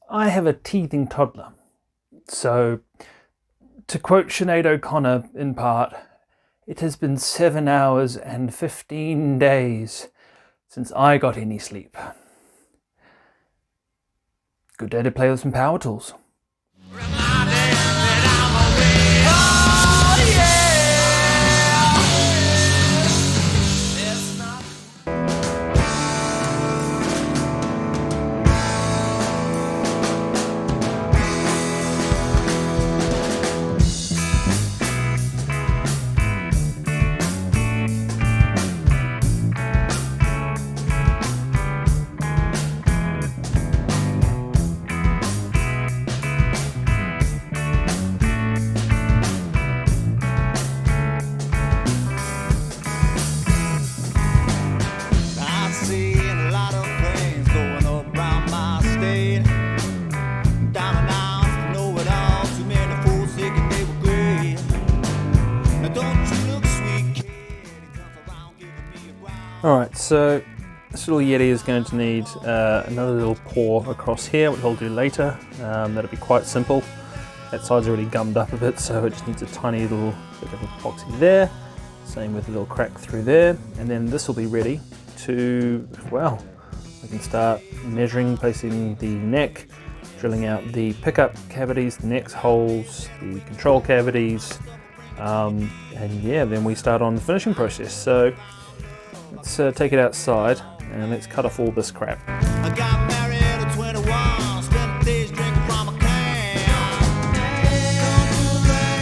I have a teething toddler. So, to quote Sinead O'Connor in part, it has been 7 hours and 15 days since I got any sleep. Good day to play with some power tools. Alright, so this little Yeti is going to need another little pour across here, which I'll do later. That'll be quite simple. That side's already gummed up a bit, so it just needs a tiny little bit of epoxy there. Same with a little crack through there. And then this will be ready to, well, we can start measuring, placing the neck, drilling out the pickup cavities, the neck holes, the control cavities, and yeah, then we start on the finishing process. So let's take it outside and let's cut off all this crap. I got married at 21, spent days drinking from a can. Don't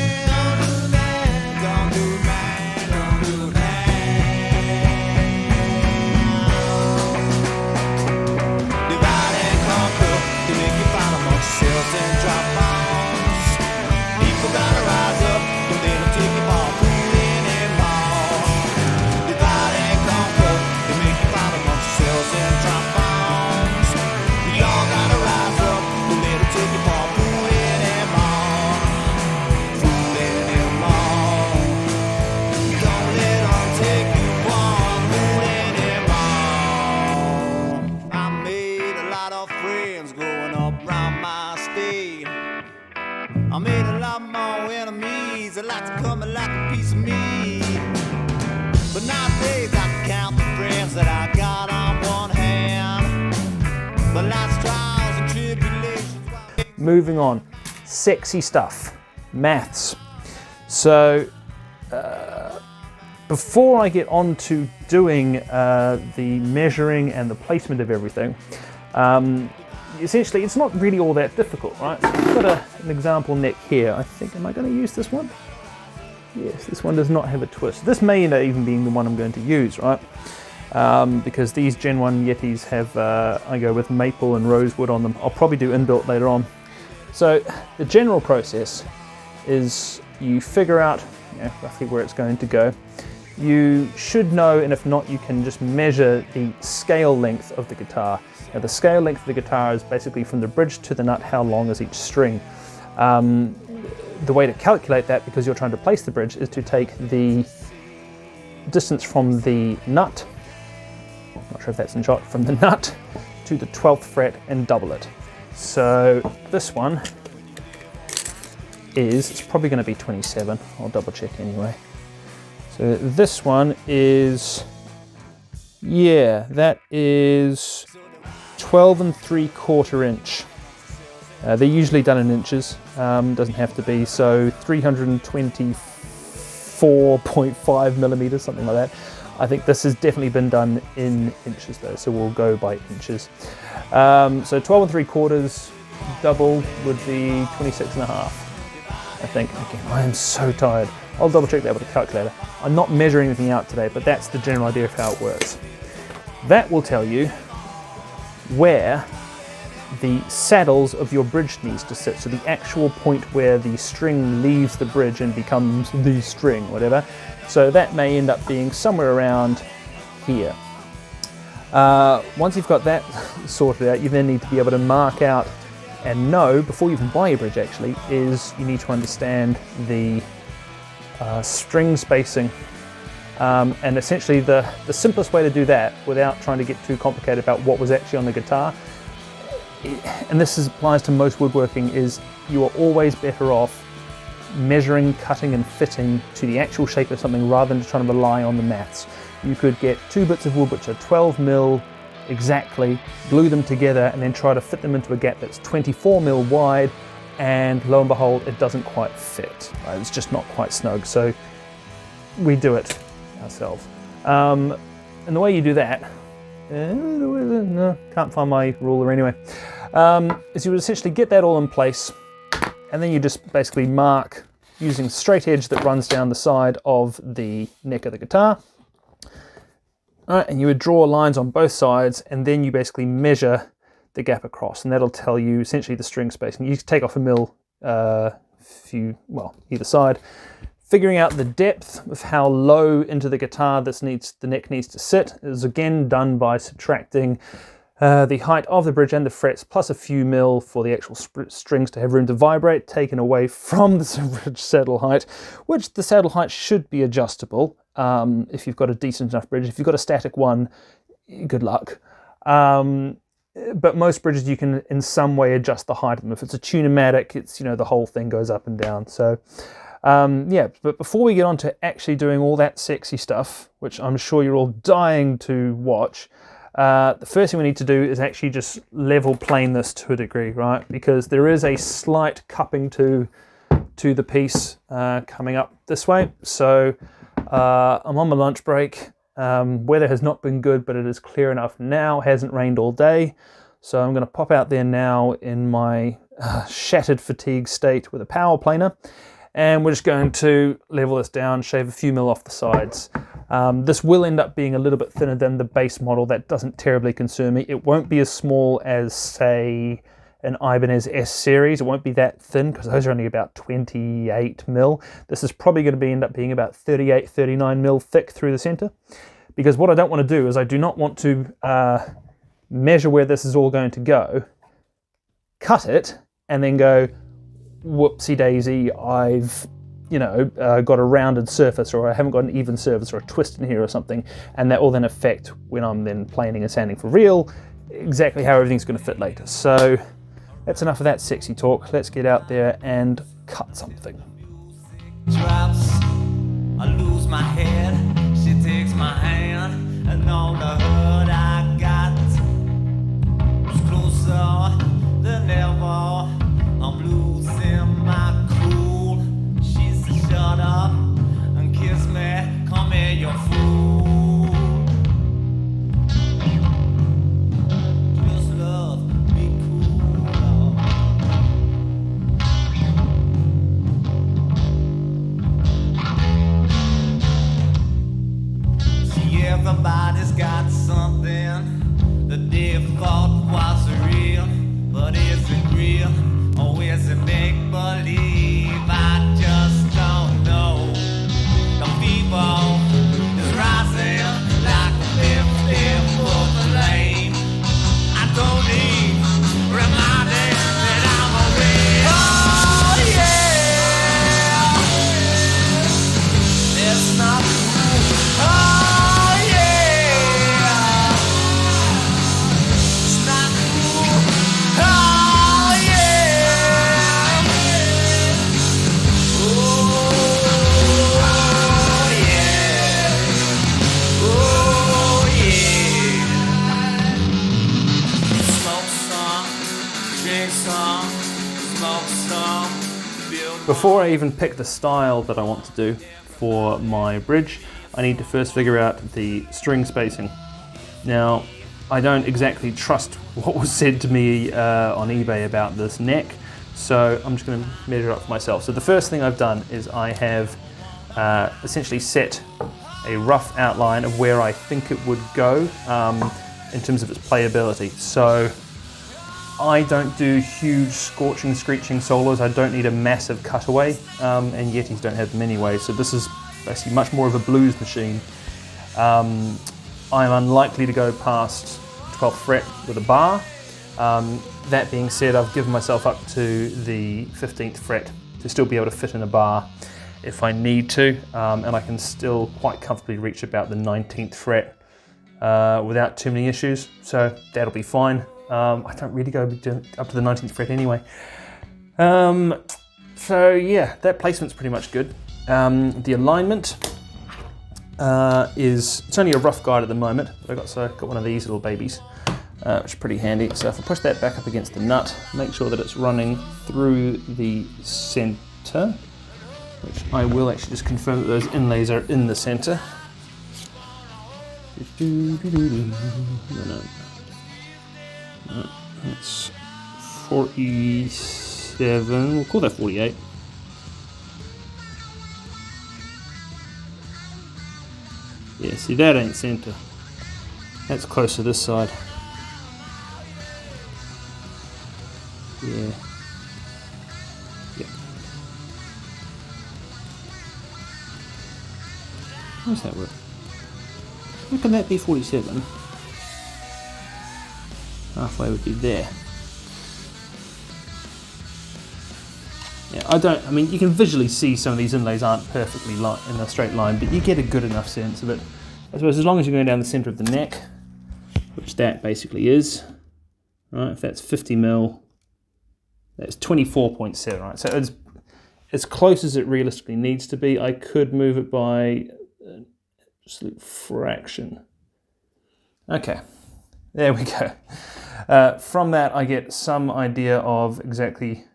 do that, don't do that, don't do that. Divide and conquer, to make you find among yourselves and drop bombs. People gotta rise up, but they don't take your ball cool anymore. Divide and conquer, to make you find among yourselves and drop bombs. We all gotta rise up, but they don't take your ball cool anymore. Fool anymore. Don't let them take you on, fool anymore. I made a lot of friends growing up round my state. I made a lot more enemies, a lot to come like a piece of meat. But nowadays I can count the friends that I got on one hand. But life's trials and tribulations. Moving on, sexy stuff, maths. So before I get on to doing the measuring and the placement of everything, essentially it's not really all that difficult, right? So I've got an example neck here. I think, am I going to use this one? Yes, this one does not have a twist. This may end up even being the one I'm going to use, right? Because these Gen 1 Yetis have, I go with maple and rosewood on them. I'll probably do inbuilt later on. So the general process is you figure out roughly where it's going to go. You should know, and if not, you can just measure the scale length of the guitar. Now, the scale length of the guitar is basically from the bridge to the nut, how long is each string. The way to calculate that, because you're trying to place the bridge, is to take the distance from the nut, not sure if that's in shot, from the nut to the 12th fret and double it. So this one is, it's probably going to be 27, I'll double check anyway. So this one is, yeah, that is 12 3/4 inch. They're usually done in inches, doesn't have to be, so 324.5 millimeters, something like that. I think this has definitely been done in inches though, so we'll go by inches. So 12 3/4 double would be 26.5, I think. Again, I am so tired. I'll double check that with a calculator. I'm not measuring anything out today, but that's the general idea of how it works. That will tell you where the saddles of your bridge needs to sit, so the actual point where the string leaves the bridge and becomes the string, whatever. So that may end up being somewhere around here. Once you've got that sorted out, you then need to be able to mark out and know, before you even buy your bridge actually, is you need to understand the string spacing. And essentially the simplest way to do that, without trying to get too complicated about what was actually on the guitar, and this applies to most woodworking, is you are always better off measuring, cutting and fitting to the actual shape of something rather than trying to rely on the maths. You could get 2 bits of wood which are 12 mil exactly, glue them together and then try to fit them into a gap that's 24 mil wide, and lo and behold it doesn't quite fit. Right? It's just not quite snug, so we do it ourselves. And the way you do that, no, can't find my ruler anyway, is you would essentially get that all in place, and then you just basically mark using straight edge that runs down the side of the neck of the guitar. All right, and you would draw lines on both sides, and then you basically measure the gap across, and that'll tell you essentially the string spacing. You take off a mil, either side, figuring out the depth of how low into the guitar the neck needs to sit is again done by subtracting the height of the bridge and the frets plus a few mil for the actual strings to have room to vibrate, taken away from the bridge saddle height, which the saddle height should be adjustable if you've got a decent enough bridge. If you've got a static one, good luck. But most bridges you can in some way adjust the height of them. If it's a tune-o-matic, it's, you know, the whole thing goes up and down. So yeah, but before we get on to actually doing all that sexy stuff, which I'm sure you're all dying to watch, the first thing we need to do is actually just level plane this to a degree, right? Because there is a slight cupping to the piece coming up this way. So I'm on my lunch break. Weather has not been good, but it is clear enough now. Hasn't rained all day. So I'm going to pop out there now in my shattered fatigue state with a power planer. And we're just going to level this down, shave a few mil off the sides. This will end up being a little bit thinner than the base model. That doesn't terribly concern me. It won't be as small as, say, an Ibanez S series. It won't be that thin because those are only about 28 mil. This is probably going to end up being about 38, 39 mil thick through the center. Because what I don't want to do is I do not want to measure where this is all going to go, cut it, and then go, whoopsie daisy, I've got a rounded surface, or I haven't got an even surface, or a twist in here or something, and that will then affect when I'm then planing and sanding for real exactly how everything's going to fit later. So that's enough of that sexy talk. Let's get out there and cut something. Drops, I lose my head. She takes my hand, and all the hurt I got is closer than ever. I'm losing my cool. She said, shut up and kiss me. Come here, you fool. Just love, be cool. See, everybody's got something that they thought was real, but is it real? Or is it make-believe? I just don't know. The fever is rising like a 50-foot flame. I don't need reminding that I'm a real. Oh yeah, it's not cool. Oh yeah, it's not cool. Oh yeah. Before I even pick the style that I want to do for my bridge, I need to first figure out the string spacing. Now, I don't exactly trust what was said to me on eBay about this neck, so I'm just going to measure it up for myself. So the first thing I've done is I have essentially set a rough outline of where I think it would go in terms of its playability. So I don't do huge scorching, screeching solos. I don't need a massive cutaway, and Yetis don't have them anyway, so this is basically much more of a blues machine. I'm unlikely to go past 12th fret with a bar. That being said, I've given myself up to the 15th fret to still be able to fit in a bar if I need to, and I can still quite comfortably reach about the 19th fret without too many issues, so that'll be fine. I don't really go up to the 19th fret anyway. So yeah, that placement's pretty much good. The alignment it's only a rough guide at the moment, but I've got one of these little babies, which is pretty handy. So if I push that back up against the nut, make sure that it's running through the center, which I will actually just confirm that those inlays are in the center. No, that's 47, we'll call that 48. Yeah, see, that ain't center. That's close to this side. Yeah. Yep. How does that work? How can that be 47? Halfway would be there. Yeah, I mean, you can visually see some of these inlays aren't perfectly in a straight line, but you get a good enough sense of it. I suppose as long as you're going down the center of the neck, which that basically is, right? If that's 50 mil, that's 24.7, right? So it's as close as it realistically needs to be. I could move it by just a fraction. Okay, there we go. From that, I get some idea of exactly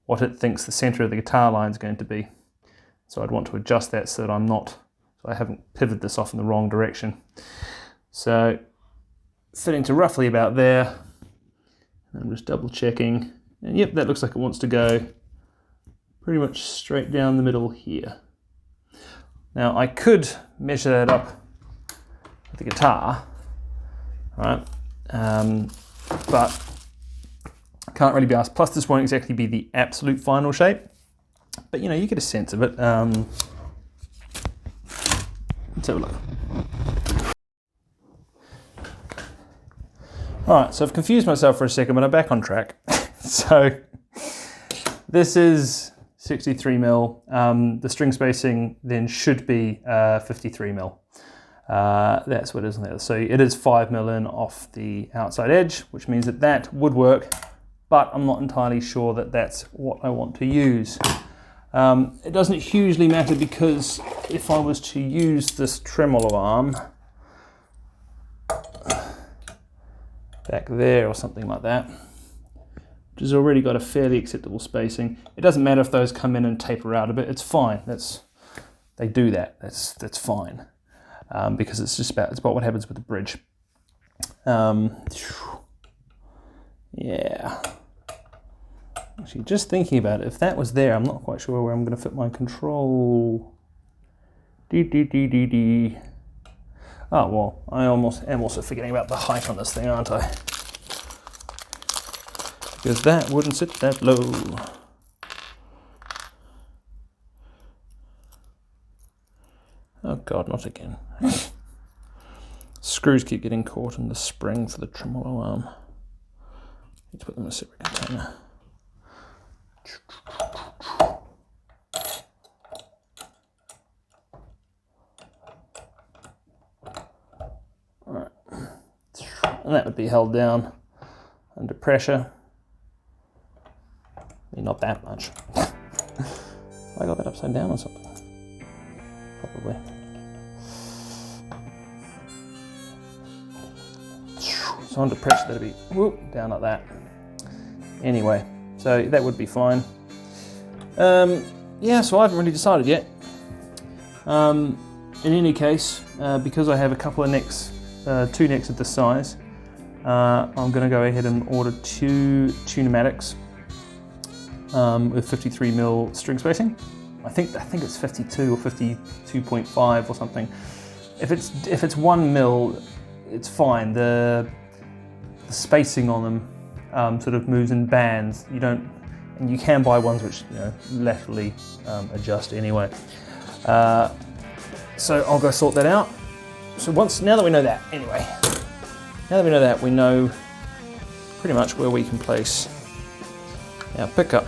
what it thinks the center of the guitar line is going to be. So I'd want to adjust that so that I haven't pivoted this off in the wrong direction. So fitting to roughly about there. I'm just double checking. And yep, that looks like it wants to go pretty much straight down the middle here. Now I could measure that up with the guitar, right? But I can't really be asked. Plus this won't exactly be the absolute final shape, but you know, you get a sense of it. Let's have a look. Alright, so I've confused myself for a second, but I'm back on track. So this is 63 mil. The string spacing then should be 53 mil. That's what it is in there. So it is 5 mil in off the outside edge, which means that that would work, but I'm not entirely sure that that's what I want to use. It doesn't hugely matter, because if I was to use this tremolo arm back there or something like that, which has already got a fairly acceptable spacing, it doesn't matter if those come in and taper out a bit. It's fine. They do that. That's fine, because it's about what happens with the bridge. Yeah. Actually, just thinking about it, if that was there, I'm not quite sure where I'm going to fit my control. Oh, well, I am also forgetting about the height on this thing, aren't I? Because that wouldn't sit that low. Oh God, not again. Screws keep getting caught in the spring for the tremolo arm. Need to put them in a separate container. Alright. And that would be held down under pressure. I mean, not that much. I got that upside down or something. Probably. So under pressure, that'd be down like that. Anyway, so that would be fine. Yeah, so I haven't really decided yet. In any case, because I have a couple of necks, 2 necks of this size, I'm going to go ahead and order 2 Tunimatics with 53 mil string spacing. I think it's 52 or 52.5 or something. If it's 1 mil, it's fine. The spacing on them sort of moves in bands. And you can buy ones which laterally adjust anyway. So I'll go sort that out. So now that we know that, we know pretty much where we can place our pickup.